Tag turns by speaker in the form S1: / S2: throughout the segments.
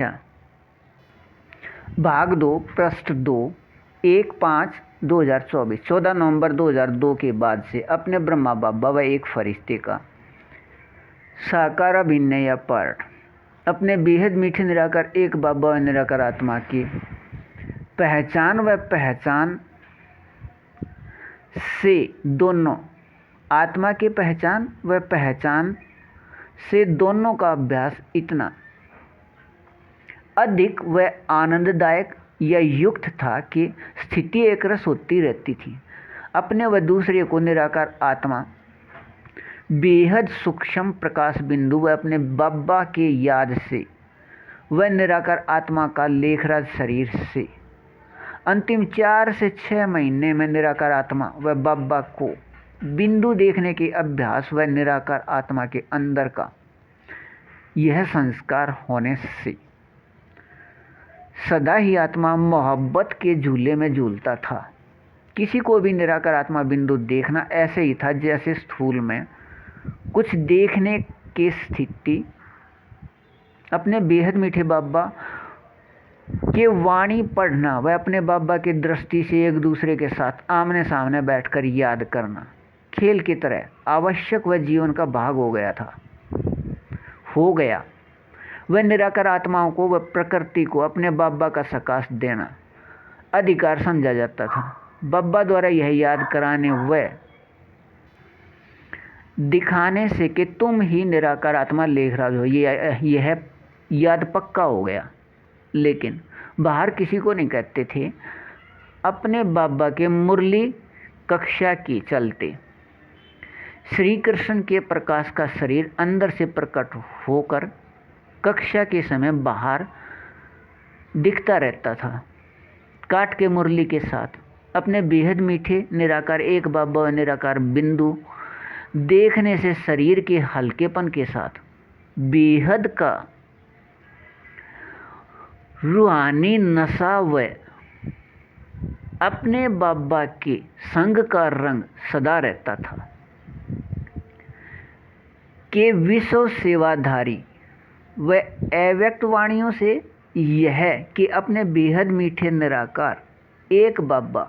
S1: अच्छा, भाग 2 पृष्ठ 2 1/5/2024 14 नवंबर 2002 के बाद से अपने ब्रह्मा बाबा व एक फरिश्ते का साकार अभिनय या पार्ट अपने बेहद मीठे निराकार एक बाबा व निराकार आत्मा की पहचान व पहचान से दोनों आत्मा की पहचान व पहचान से दोनों का अभ्यास इतना अधिक व आनंददायक या युक्त था कि स्थिति एक रस होती रहती थी। अपने व दूसरे को निराकार आत्मा बेहद सूक्ष्म प्रकाश बिंदु व अपने बाबा के याद से व निराकार आत्मा का लेखराज शरीर से अंतिम 4 से 6 महीने में निराकार आत्मा व बाबा को बिंदु देखने के अभ्यास व निराकार आत्मा के अंदर का यह संस्कार होने से सदा ही आत्मा मोहब्बत के झूले में झूलता था। किसी को भी निराकार आत्मा बिंदु देखना ऐसे ही था जैसे स्थूल में कुछ देखने की स्थिति अपने बेहद मीठे बाबा के वाणी पढ़ना व अपने बाबा की दृष्टि से एक दूसरे के साथ आमने सामने बैठकर याद करना खेल की तरह आवश्यक व जीवन का भाग हो गया। वह निराकार आत्माओं को व प्रकृति को अपने बाबा का सकाश देना अधिकार समझा जाता था। बाबा द्वारा यह याद कराने व दिखाने से कि तुम ही निराकार आत्मा लेखराज हो, यह याद पक्का हो गया। लेकिन बाहर किसी को नहीं कहते थे। अपने बाबा के मुरली कक्षा की चलते श्री कृष्ण के प्रकाश का शरीर अंदर से प्रकट होकर कक्षा के समय बाहर दिखता रहता था। काट के मुरली के साथ अपने बेहद मीठे निराकार एक बाबा व निराकार बिंदु देखने से शरीर के हल्केपन के साथ बेहद का रूहानी नशा व अपने बाबा के संग का रंग सदा रहता था कि विश्व सेवाधारी व अव्यक्त वाणियों से यह कि अपने बेहद मीठे निराकार एक बाबा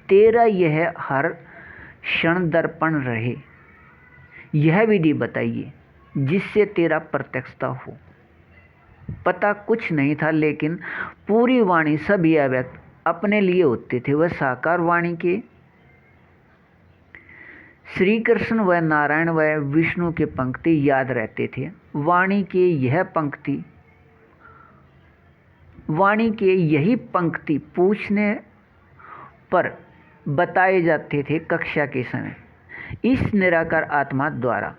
S1: तेरा यह हर क्षण दर्पण रहे, यह विधि बताइए जिससे तेरा प्रत्यक्षता हो। पता कुछ नहीं था, लेकिन पूरी वाणी सभी अव्यक्त अपने लिए होते थे। वह साकार वाणी के श्री कृष्ण व नारायण व विष्णु के पंक्ति याद रहते थे। वाणी के यही पंक्ति पूछने पर बताए जाते थे कक्षा के समय। इस निराकार आत्मा द्वारा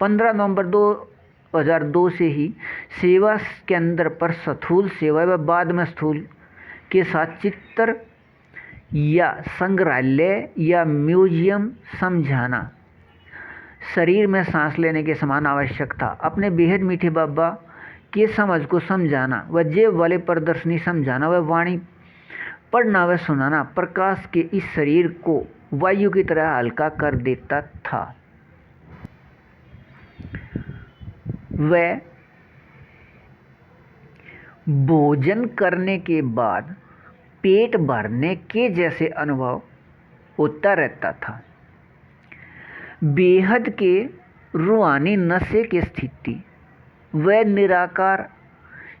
S1: 15 नवंबर 2002 से ही सेवा केंद्र पर स्थूल सेवा व बाद में स्थूल के साथ चित्र या संग्रहालय या म्यूजियम समझाना शरीर में सांस लेने के समान आवश्यक था। अपने बेहद मीठे बाबा के समझ को समझाना व जेब वाले प्रदर्शनी समझाना व वाणी पढ़ना व सुनाना प्रकाश के इस शरीर को वायु की तरह हल्का कर देता था। वह भोजन करने के बाद पेट भरने के जैसे अनुभव होता रहता था। बेहद के रूहानी नशे की स्थिति वह निराकार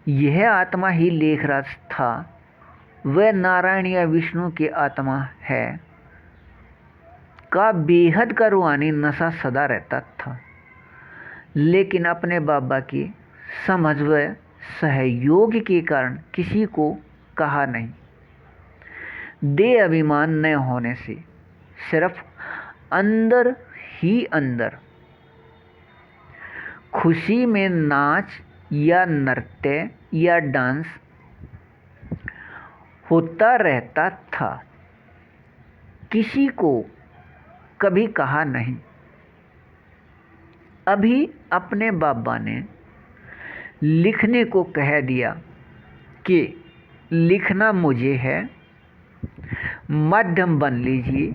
S1: यह आत्मा ही लेखराज था। वह नारायण या विष्णु की आत्मा है का बेहद का रूहानी नशा सदा रहता था। लेकिन अपने बाबा की समझ व सहयोग के कारण किसी को कहा नहीं। दे अभिमान न होने से सिर्फ अंदर ही अंदर खुशी में नाच या नृत्य या डांस होता रहता था। किसी को कभी कहा नहीं। अभी अपने बाबा ने लिखने को कह दिया कि लिखना मुझे है, माध्यम बन लीजिए।